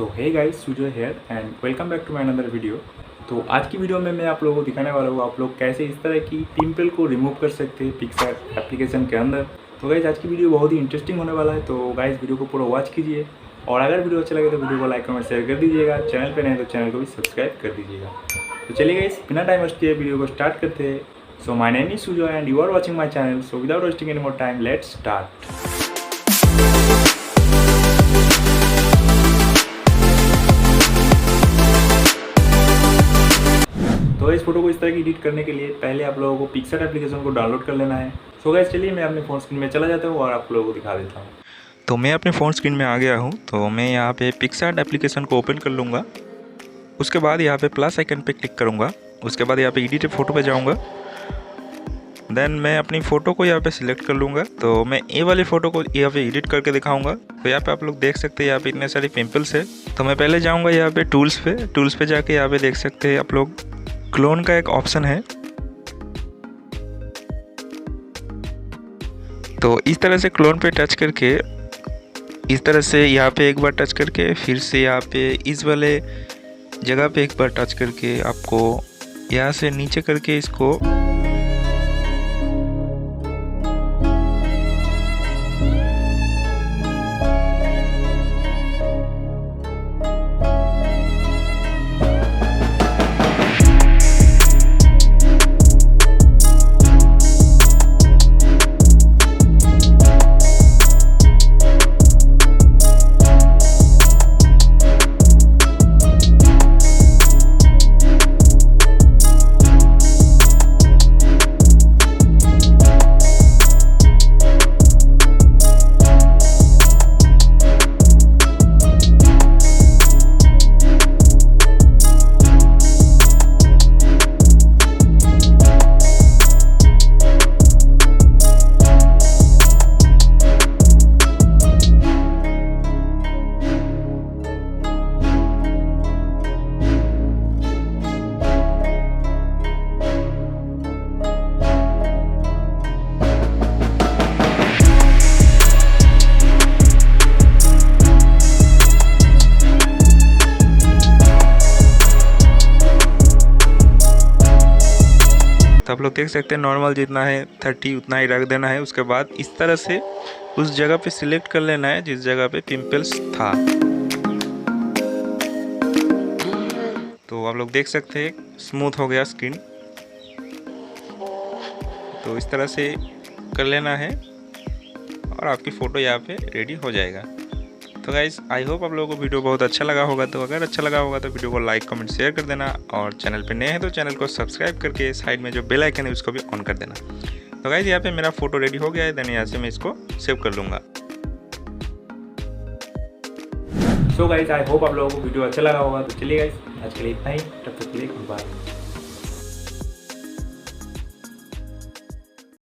So hey guys, Sujoy here and welcome back to my another video. तो आज की video में मैं आप लोगों को दिखाने वाला हूँ आप लोग कैसे इस तरह की पिंपल को रिमूव कर सकते हैं पिक्सार्ट एप्लीकेशन के अंदर। तो गाइस आज की वीडियो बहुत ही इंटरेस्टिंग होने वाला है, तो गाइस वीडियो को पूरा वॉच कीजिए और अगर वीडियो अच्छा लगे तो वीडियो को लाइक कमेंट शेयर कर दीजिएगा। चैनल पर नहीं तो चैनल को भी सब्सक्राइब कर दीजिएगा। तो चलिए गाइस बिना टाइम वेस्ट किए वीडियो को स्टार्ट करते हैं। So my name is Sujoy and you are watching my channel. So without wasting any more time let's start. तो इस फोटो को इस तरह की एडिट करने के लिए पहले आप लोगों को पिक्सर्ट एप्लीकेशन को डाउनलोड कर लेना है। सो गाइस चलिए मैं अपने फ़ोन स्क्रीन में चला जाता हूँ और आप लोगों को दिखा देता हूँ। तो मैं अपने फ़ोन स्क्रीन में आ गया हूँ। तो मैं यहाँ पे पिक्सार्ट एप्लीकेशन को ओपन कर लूँगा। उसके बाद यहाँ पे प्लस आइकन पे क्लिक करूँगा। उसके बाद यहाँ पे एडिट फ़ोटो पे जाऊँगा। देन मैं अपनी फ़ोटो को यहाँ पे सिलेक्ट कर लूँगा। तो मैं ये वाली फ़ोटो को यहाँ पे एडिट करके दिखाऊँगा। तो यहाँ पे आप लोग देख सकते हैं यहाँ पे इतने सारे पिम्पल्स है। तो मैं पहले जाऊँगा यहाँ पे टूल्स पे जाके यहाँ पे देख सकते हैं आप लोग क्लोन का एक ऑप्शन है। तो इस तरह से क्लोन पे टच करके इस तरह से यहाँ पे एक बार टच करके फिर से यहाँ पे इस वाले जगह पे एक बार टच करके आपको यहाँ से नीचे करके इसको तो आप लोग देख सकते हैं नॉर्मल जितना है 30 उतना ही रख देना है। उसके बाद इस तरह से उस जगह पे सिलेक्ट कर लेना है जिस जगह पे पिंपल्स था। तो आप लोग देख सकते हैं स्मूथ हो गया स्किन। तो इस तरह से कर लेना है और आपकी फ़ोटो यहाँ पे रेडी हो जाएगा। तो गाइस आई होप आप लोगों को वीडियो बहुत अच्छा लगा होगा। तो अगर अच्छा लगा होगा तो वीडियो को लाइक कमेंट शेयर कर देना और चैनल पे नए हैं तो चैनल को सब्सक्राइब करके साइड में जो बेल आइकन है उसको भी ऑन कर देना। तो गाइस यहाँ पे मेरा फ़ोटो रेडी हो गया है। देन यहाँ से मैं इसको सेव कर लूँगा। सो गाइस आई होप आप लोगों को वीडियो अच्छा लगा होगा। तो चलिए गाइस आज के लिए इतना ही, तब तक के लिए गुड बाय।